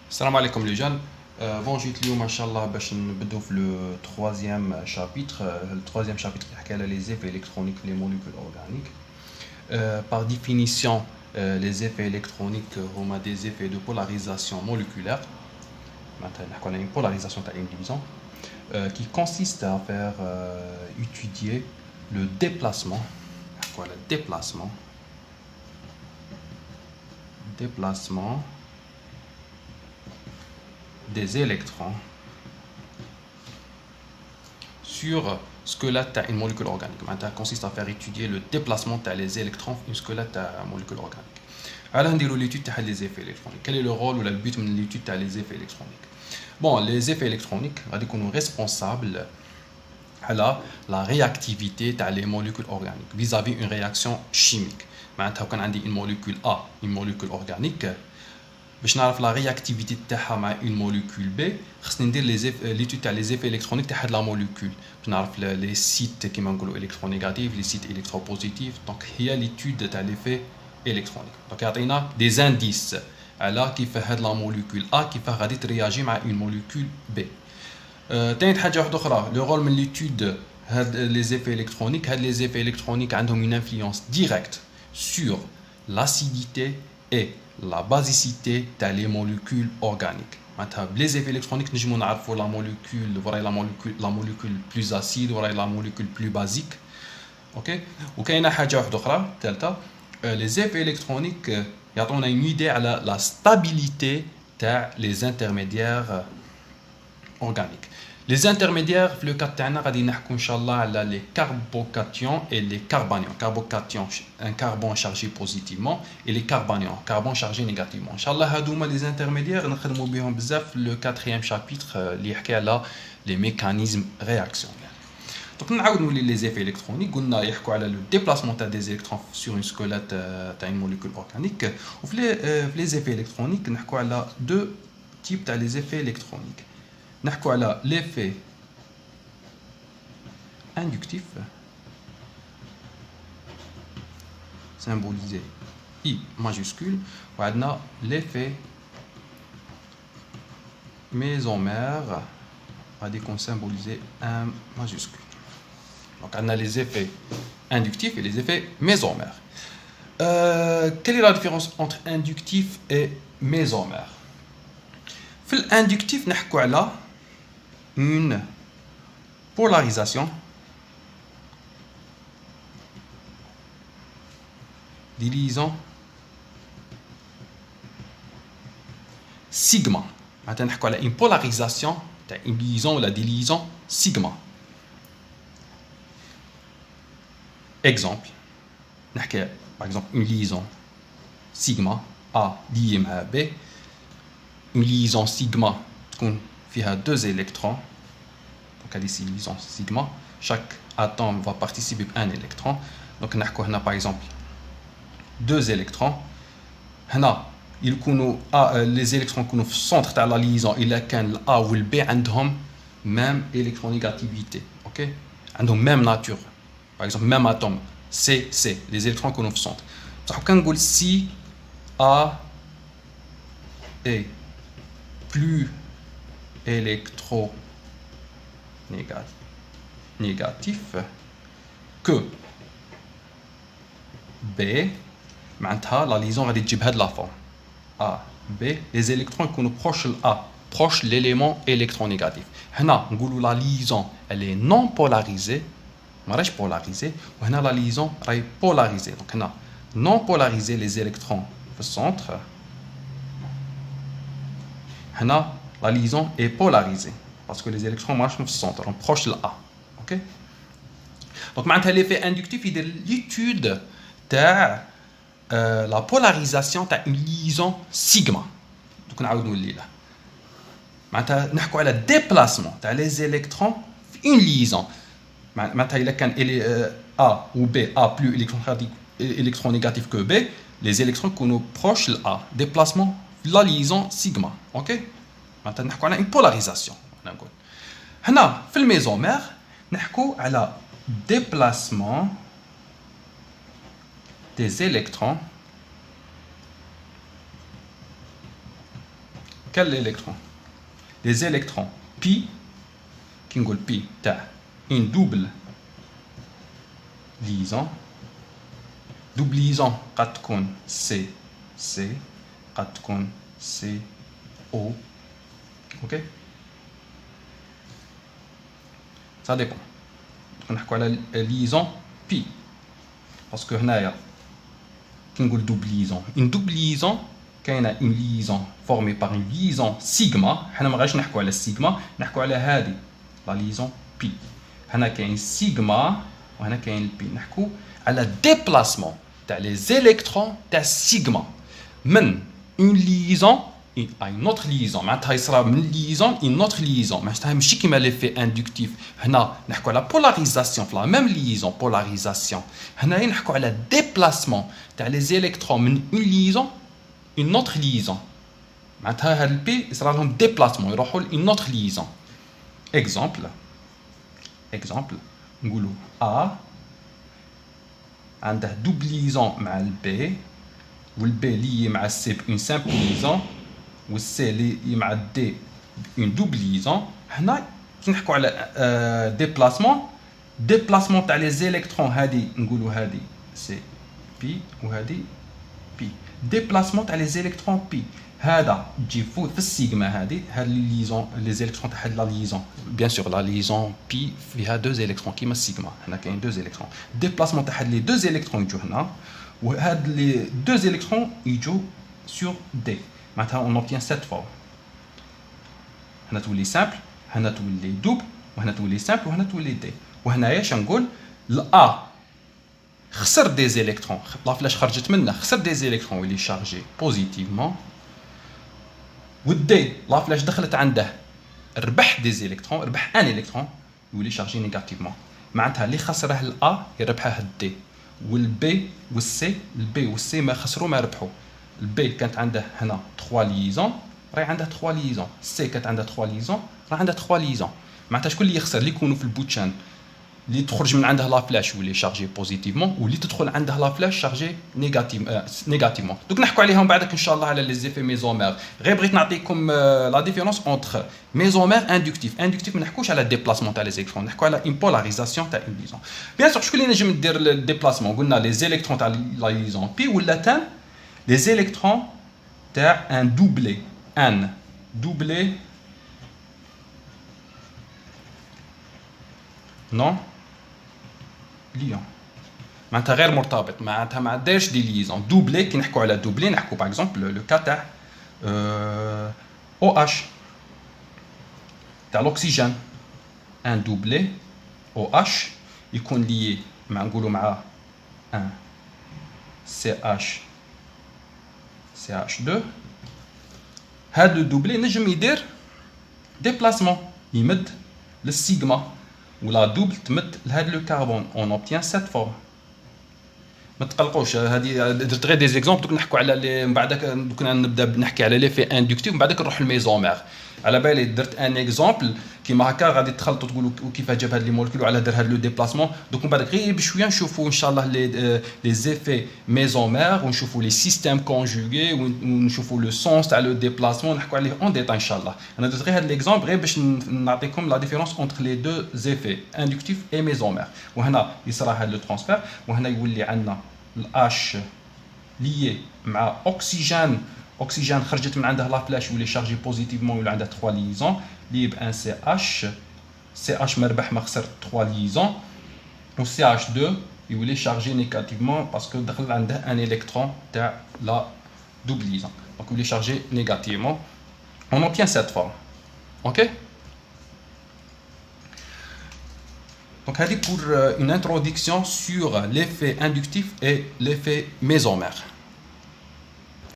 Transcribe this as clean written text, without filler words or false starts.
Salam alaikum les jeunes. Bon, j'ai lu, machallah, باش نبدو في le troisième chapitre. Le troisième chapitre qui parle les effets électroniques les molécules organiques. Par définition, les effets électroniques ont des effets de polarisation moléculaire. Maintenant, on a une polarisation disons, qui consiste à faire étudier le déplacement. Quoi, le déplacement des électrons sur squelette d'une molécule organique. Ça consiste à faire étudier le déplacement des électrons sur une squelette d'une molécule organique. Alors, on dirait l'étude des effets électroniques. Quel est le rôle ou le but de l'étude des effets électroniques? Bon, les effets électroniques sont responsables à la réactivité des molécules organiques vis-à-vis une réaction chimique. Maintenant, quand on a une molécule A, une molécule organique, باش نعرف la réactivité تاعها مع une molécule B خصني ندير l'étude تاع les effets électroniques تاع هاد la molécule باش نعرف les sites كيما نقولوا électronégatifs les sites électropositifs donc هي l'étude تاع l'effet électronique donc يعطينا des indices على كيف هاد la molécule A كيف غادي ترياجي مع une molécule B. تاني حاجه واحده اخرى le rôle من l'étude هاد les effets électroniques هاد les effets électroniques عندهم une influence directe sur l'acidité et la basicité des molécules organiques. Les effets électroniques, nous avons la molécule plus acide, la molécule plus basique. Ok? Les effets électroniques ont une idée à la stabilité des intermédiaires organiques. Les intermédiaires, le cas de les carbocations et les carbanions. Carbocations, un carbone chargé positivement, et les carbanions, carbone chargé négativement. Inch'Allah, les intermédiaires, nous le quatrième chapitre, les mécanismes réactionnels. Donc, nous avons les effets électroniques, nous avons le déplacement des électrons sur une squelette d'une molécule organique. Les effets électroniques, nous avons deux types d'effets électroniques. نحكوا على l'effet inductif symbolisé I majuscule وعندنا l'effet mésomère غادي يكون symbolisé M majuscule. Donc on a les effets inductifs et les effets mésomères. Quelle est la différence entre inductif et mésomère? في l'inductif نحكوا على une polarisation des liaisons sigma. Maintenant, on a une polarisation, une liaison ou la liaison sigma. Exemple, par exemple, une liaison sigma A liée à B. Une liaison sigma qui a deux électrons. Donc, ici, liaison sigma. Chaque atome va participer à un électron. Donc, on a par exemple deux électrons. Les électrons qui sont au centre de la liaison, il y a le A ou le B, ont même électronégativité. Okay? Ils ont même nature. Par exemple, même atome. C, les électrons qui sont au centre. Donc, on peut dire si A est plus électronégatif que B, la liaison va être de la forme A, B, les électrons qui sont proches de A, proches de l'élément électronégatif. La liaison elle est non polarisée, polarisée, ou la liaison est polarisée. Donc, non polarisée, les électrons au centre. La liaison est polarisée parce que les électrons marchent dans le centre, proche de A. Okay? Donc, l'effet inductif est l'étude de la polarisation d'une liaison sigma. Donc, on va dire le déplacement des électrons dans une liaison. Il y a A ou B, A plus électronégatif que B, les électrons qui sont proches de A. Déplacement de la liaison sigma. Ok? Maintenant, on a une polarisation. Dans le mésomère, on a le déplacement des électrons quel électron? Les électrons pi, qui نقول pi تاع une double liaison. double liaison قد تكون C قد تكون CO. OK, ça dépend. نحكوا على liaison pi parce que هنايا كي نقول double liaison, une double liaison كاينه une liaison formée par une liaison sigma. حنا ما غاش نحكوا على السيجما, نحكوا على هذه la liaison pi. هنا كاين سيجما وهنا كاين البي. نحكوا على déplacement تاع les électrons تاع sigma من une liaison à une autre liaison. معناتها يصرا من liaison une autre liaison. معناتها ماشي كيما l'effet inductif. هنا نحكوا على polarisation في la même liaison, polarisation. هنايا نحكوا على déplacement تاع les électrons من une liaison une autre liaison. معناتها هاد البي يصرا لهم déplacement يروحوا ل une autre liaison. exemple نقولوا A عنده double liaison مع البي, والبي لي مع السي بون simple liaison, والسي لي مع الدي une double liaison. هنا كي نحكوا على déplacement تاع les électrons, هذه نقولوا هذه سي بي وهذه بي. déplacement تاع les électrons بي هذا تجي فوق في السيجما. هذه الليزون les électrons تاع هاد لا liaison, bien sûr la liaison بي فيها 2 électrons كيما السيجما. هنا كاين 2 électrons. déplacement تاع هاد لي 2 électrons يجوا هنا, وهاد لي 2 électrons يجوا sur D. معناتها on obtient cette forme. هنا تولي simple, هنا تولي double, وهنا تولي simple, وهنا تولي D. وهنايا شنقول الA خسر دي زيليكترون. لا فلاش خرجت منه خسر دي زيليكترون واللي شارجي بوزيتيفمون, والدي لا فلاش دخلت عنده ربح دي زيليكترون, ربح ان الكترون يولي شارجي نيجاتيفمون. معناتها اللي خسره الA يربحه الدي, والبي والسي, البي والسي ما خسروا ما ربحوا. البي كانت عنده هنا 3 ليزون راهي عندها 3 ليزون, السي كانت عندها 3 ليزون راه عندها 3 ليزون. معناتها شكون اللي يخسر؟ اللي يكونوا في البوتشان اللي تخرج من عندها لا فلاش واللي شارجي بوزيتيفمون, واللي تدخل عندها لا فلاش شارجي نيجاتيفمون. دوك نحكوا عليهم بعدك ان شاء الله على لي زيفي ميزومير. غير بغيت نعطيكم لا ديفيرونس اونتر ميزومير اندكتيف. اندكتيف ما نحكوش على ديبلاسمون تاع لي زيليكترون, نحكوا على اون بولاريزاسيون تاع اون ليزون. بيان سور شكون اللي نجم ندير الديبلاسمون؟ قلنا لي زيليكترون تاع لا ليزون بي, ولا تان لي زيليكترون تاع ان دوبلي, ان دوبلي نون ليون. معناتها غير مرتبط, معناتها ما دايرش دي ليزون. دوبلي كي نحكوا على دوبلي نحكوا باغ اكزومبل لو كا تاع او اش تاع الاكسجين. ان دوبلي او اش يكون لي مع نقولوا مع ان سي اش 2. هذا الدوبلي نجم يدير ديبلاسمون يمد للسيجما, ولا دوبل تمد لهذا لو كربون. اون اوبتيان سيت فورم. ما تقلقوش, هذه درت غير دي زيكزامبل. دوك نحكوا على من بعدك دوك نبدا نحكي على لي في اندكتيف, من بعدك نروح للميزومير. على بالي درت ان اكزامبل كيما هكا غادي تخلطوا تقولوا كيف جاب هاد لي مولكول وعلى دار هاد لو ديبلاسمون. دوك من بعدك غير بشويه نشوفوا ان شاء الله لي زيفي ميزومير, ونشوفوا لي سيستيم كونجوغي, ونشوفوا لو سونس تاع لو ديبلاسمون, نحكوا عليه اون ديتاي ان شاء الله. انا درت غير هاد ليكزامبل غير باش نعطيكم لا ديفيرونس اونتر لي دو زيفي اندكتيف اي ميزومير. وهنا يصرى هاد لو ترانسفير, وهنا يولي عندنا الاش ليي مع اكسجين. اكسجين خرجت من عندها لا فلاش واللي شارجي بوزيتيفمون ولا عندها 3 ليزون لي بان سي اش مربح ما خسر 3 ليزون, و سي اش 2 يولي شارجي نيجاتيفمون باسكو دخل عنده ان الكترون تاع لا دوبل ليزون, دونك يولي شارجي نيجاتيفمون. اون اوبتيان سيت فورم. اوكي, donc هذه pour une introduction sur l'effet inductif et l'effet mésomère.